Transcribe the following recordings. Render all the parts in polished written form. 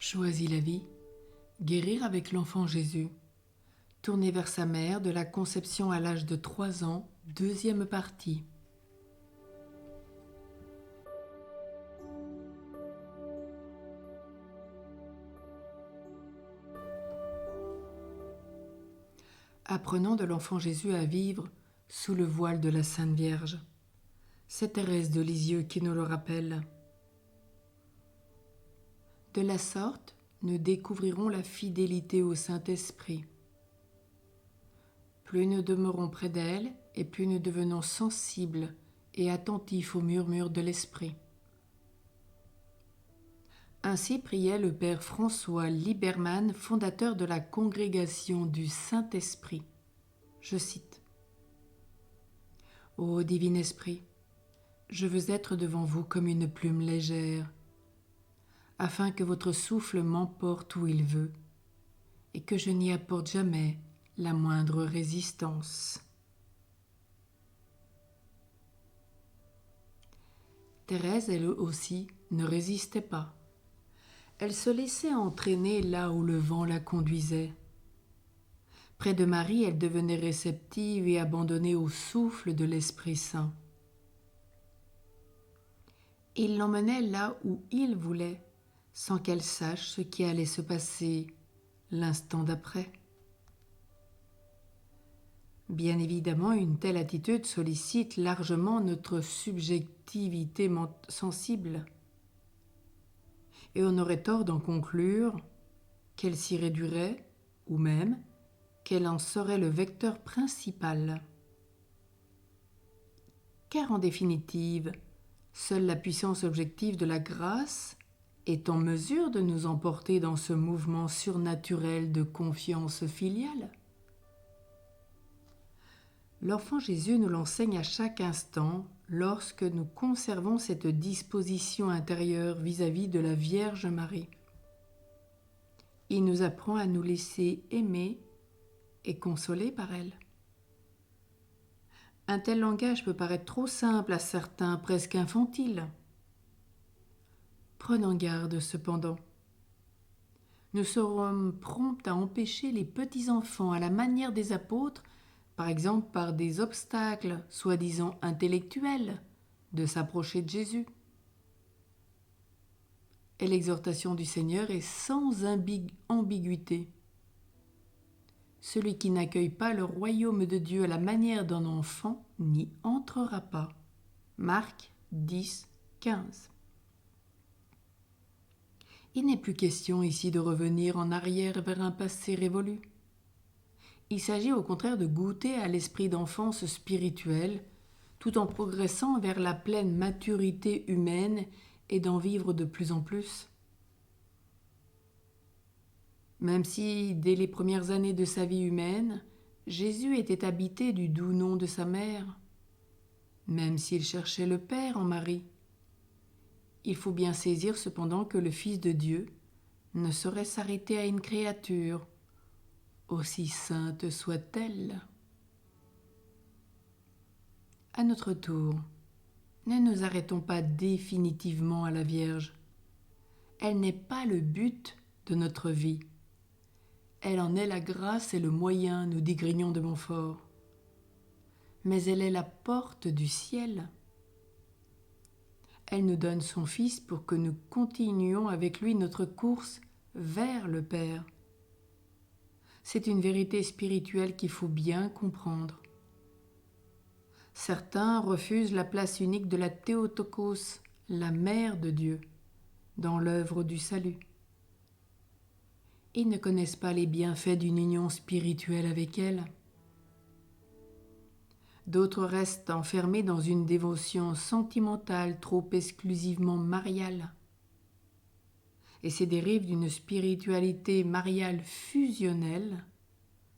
Choisis la vie, guérir avec l'enfant Jésus, tourner vers sa mère de la conception à l'âge de 3 ans, deuxième partie. Apprenant de l'enfant Jésus à vivre sous le voile de la Sainte Vierge. C'est Thérèse de Lisieux qui nous le rappelle. De la sorte, nous découvrirons la fidélité au Saint-Esprit. Plus nous demeurons près d'elle, et plus nous devenons sensibles et attentifs aux murmures de l'Esprit. Ainsi priait le Père François Libermann, fondateur de la Congrégation du Saint-Esprit. Je cite : « Ô divin Esprit, je veux être devant vous comme une plume légère, afin que votre souffle m'emporte où il veut, et que je n'y apporte jamais la moindre résistance. » Thérèse, elle aussi, ne résistait pas. Elle se laissait entraîner là où le vent la conduisait. Près de Marie, elle devenait réceptive et abandonnée au souffle de l'Esprit Saint. Il l'emmenait là où il voulait, sans qu'elle sache ce qui allait se passer l'instant d'après. Bien évidemment, une telle attitude sollicite largement notre subjectivité sensible. Et on aurait tort d'en conclure qu'elle s'y réduirait, ou même qu'elle en serait le vecteur principal. Car en définitive, seule la puissance objective de la grâce est en mesure de nous emporter dans ce mouvement surnaturel de confiance filiale. L'enfant Jésus nous l'enseigne à chaque instant lorsque nous conservons cette disposition intérieure vis-à-vis de la Vierge Marie. Il nous apprend à nous laisser aimer et consoler par elle. Un tel langage peut paraître trop simple à certains, presque infantile. Prenons garde cependant. Nous serons prompts à empêcher les petits-enfants à la manière des apôtres, par exemple par des obstacles soi-disant intellectuels, de s'approcher de Jésus. Et l'exhortation du Seigneur est sans ambiguïté. Celui qui n'accueille pas le royaume de Dieu à la manière d'un enfant n'y entrera pas. Marc 10, 15. Il n'est plus question ici de revenir en arrière vers un passé révolu. Il s'agit au contraire de goûter à l'esprit d'enfance spirituelle, tout en progressant vers la pleine maturité humaine et d'en vivre de plus en plus. Même si, dès les premières années de sa vie humaine, Jésus était habité du doux nom de sa mère, même s'il cherchait le Père en Marie, il faut bien saisir cependant que le Fils de Dieu ne saurait s'arrêter à une créature, aussi sainte soit-elle. À notre tour, ne nous arrêtons pas définitivement à la Vierge. Elle n'est pas le but de notre vie. Elle en est la grâce et le moyen, nous dit Grignon de Montfort. Mais elle est la porte du ciel. Elle nous donne son Fils pour que nous continuions avec lui notre course vers le Père. C'est une vérité spirituelle qu'il faut bien comprendre. Certains refusent la place unique de la Théotokos, la mère de Dieu, dans l'œuvre du salut. Ils ne connaissent pas les bienfaits d'une union spirituelle avec elle. D'autres restent enfermés dans une dévotion sentimentale trop exclusivement mariale. Et ces dérives d'une spiritualité mariale fusionnelle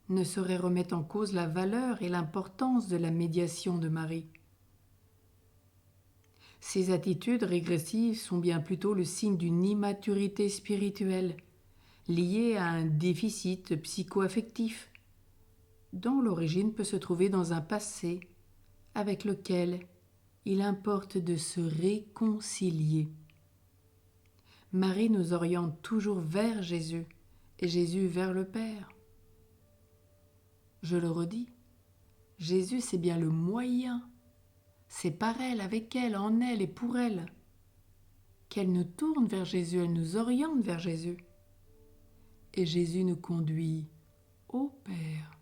ne sauraient remettre en cause la valeur et l'importance de la médiation de Marie. Ces attitudes régressives sont bien plutôt le signe d'une immaturité spirituelle, liée à un déficit psycho-affectif, dont l'origine peut se trouver dans un passé avec lequel il importe de se réconcilier. Marie nous oriente toujours vers Jésus et Jésus vers le Père. Je le redis, Jésus c'est bien le moyen. C'est par elle, avec elle, en elle et pour elle qu'elle nous tourne vers Jésus, elle nous oriente vers Jésus. Et Jésus nous conduit au Père.